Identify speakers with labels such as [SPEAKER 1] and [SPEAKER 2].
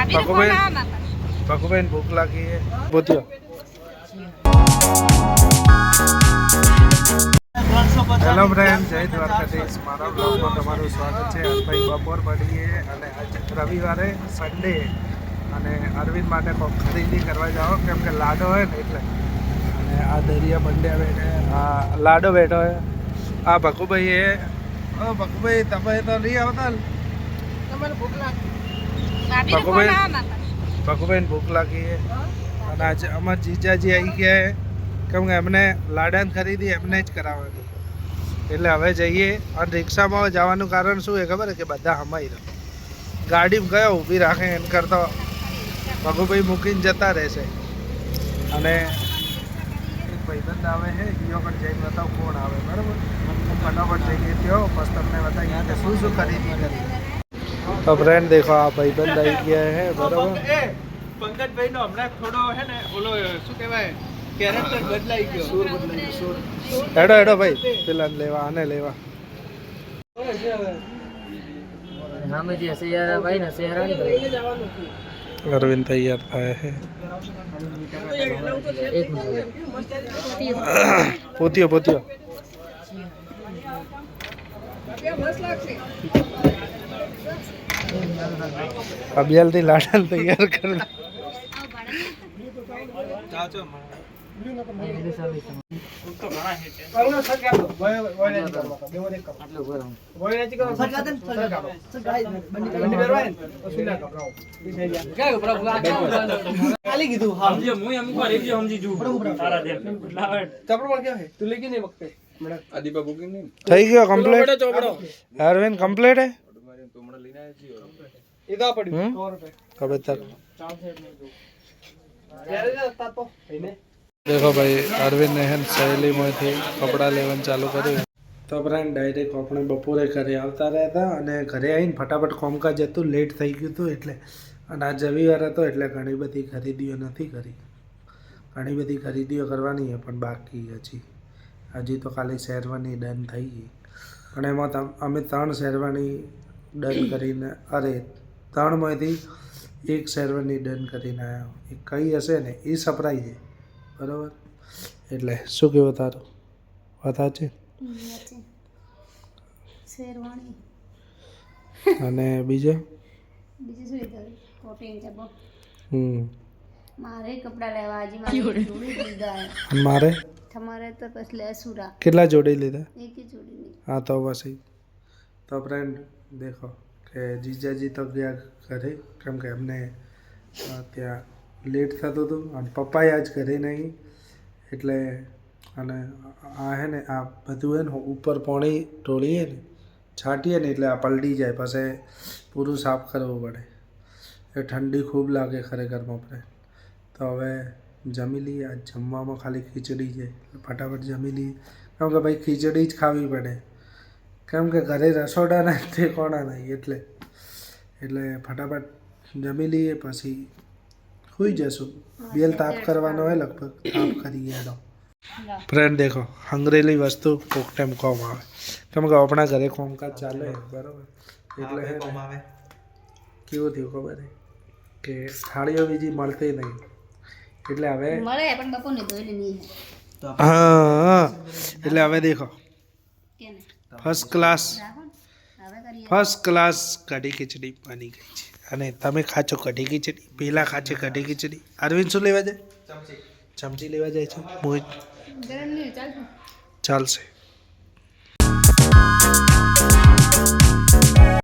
[SPEAKER 1] पकुबेन भूख लगी है बोतियो हेलो फ्रेंड जय द्वारकाधीश मारा ब्लॉग में તમારું સ્વાગત છે ભાઈ બપોર પડીએ અને આજ રવિવારે સન્ડે અને અરવિંદ માટે કોઈ ખરીદી કરવા જાઓ કેમ કે લાડો હોય ને એટલે અને આ દરિયા બંડ્યા બેઠે આ લાડો બેઠો હે આ ભકુભાઈ એ ઓ ભકુભાઈ તમે તો નહીં આવતા
[SPEAKER 2] તમને ભૂખ લાગી
[SPEAKER 1] ભકુભાઈ ભૂખ લાગી છે અને આજે અમાર જીજાજી આવી ગયા છે કેમ કે એમને લાડાને ખરીદી એમને જ કરાવવાની એટલે હવે જઈએ અને રિક્ષામાં જવાનું કારણ શું છે ખબર છે કે બધા હમાઈ રહે ગાડીમાં ગયો ઊભી રાખે એમ કરતો ભગુભાઈ મૂકીને જતા રહેશે અને એક ભાઈબંધ આવે છે ઈઓ પણ જઈને બતાવ કોણ આવે બરાબર ફટાફટ જઈએ ત્યાં પછી તમને બતાવીએ કે શું શું ખરીદી કરી તો ફ્રેન્ડ દેખો આ ભાઈબંધ આવી ગયા છે બરાબર
[SPEAKER 3] પંકજભાઈ નો હમણાં થોડો હે ને ઓલો શું કહેવાય કેરેક્ટર બદલાઈ ગયો
[SPEAKER 1] સુર બદલાઈ સુર હેડો હેડો ભાઈ પેલા લેવા આને લેવા
[SPEAKER 2] નામે જે શેરા ભાઈ ને શેરા ની
[SPEAKER 1] અરવિંદ તૈયાર થાય છે
[SPEAKER 2] એક મિનિટ
[SPEAKER 1] પોતિયો પોતિયો અભિયાલ થી લાડન તૈયાર કર થઈ ગયો કમ્પ્લીટ અરવિંદ કમ્પ્લીટ હે કবে तक देखो भाई अरविंद ने सहेली में कपड़ा लेवन चालू કર્યું તો ફ્રેન્ડ ડાયરેક્ટ આપણે બપોરે ઘરે આવતા રહેતા અને ઘરે આવીને ફટાફટ કોમકાજ હતું લેટ થઈ ગયું હતું એટલે અને આજ રવિવાર હતો એટલે ઘણી બધી ખરીદીઓ નથી કરી ઘણી બધી ખરીદીઓ કરવાની છે પણ બાકી હજી તો ખાલી શેરવાની ડન થઈ ગઈ પણ એમાં અમે 3 શેરવાની ડન કરીને અરે 3માંથી એક શેરવાની ડન કરીને આવ્યો એ કઈ હશે ને એ સરપ્રાઈઝ છે બરાબર એટલે શું કહેવું તારું વાત સાચી
[SPEAKER 4] શેરવાણી
[SPEAKER 1] અને બીજું
[SPEAKER 4] શું કોટિંગ છે મારે કપડાં લેવા આજે મારે જોડી લીધા
[SPEAKER 1] અને મારે
[SPEAKER 4] તમારે તો પછી લેસુરા
[SPEAKER 1] કેટલા જોડી લીધા
[SPEAKER 4] એક જ જોડી નહીં
[SPEAKER 1] હા તો બસ તો ફ્રેન્ડ દેખો કે જીજાજી તો ગયા ઘરે કેમ કે એમને ત્યાં લેટ થતું હતું અને પપ્પાએ આજ ઘરે નહીં એટલે અને આ હે ને આ બધું હે ને ઉપર પાણી ઢોળીએ ને છાંટીએ ને એટલે આ પલટી જાય પછી પૂરું સાફ કરવું પડે એ ઠંડી ખૂબ લાગે ખરેખરમાં ફ્રેન્ડ તો હવે જમી લઈએ આજ જમવામાં ખાલી ખીચડી છે ફટાફટ જમી લઈએ કેમ કે ભાઈ ખીચડી જ ખાવી પડે કેમ કે ઘરે રસોડા નથી કોણા નહીં એટલે ફટાફટ જમી લઈએ પછી સુઈ જશું બેલ તાપ કરવાનો હોય લગભગ તાપ કરીએ એનો ફ્રેન્ડ દેખો હંગરેલી વસ્તુ કોક ટાઈમ કોમ આવે કેમ કે આપણા ઘરે કોમકાજ ચાલે બરાબર એટલે આવે કેવું થયું ખબર છે કે થાળીઓ બીજી મળતી નહીં એટલે હવે
[SPEAKER 4] મળે પણ બપોરને ધોઈ નહીં
[SPEAKER 1] હા એટલે હવે દેખો ફર્સ્ટ ક્લાસ કઢી ખીચડી બની ગઈ છે અને તમે ખાચો કઢી ખીચડી પેલા ખાચે કઢી ખીચડી અરવિંદ શું લેવા જાય ચમચી લેવા જાય છે ચાલશે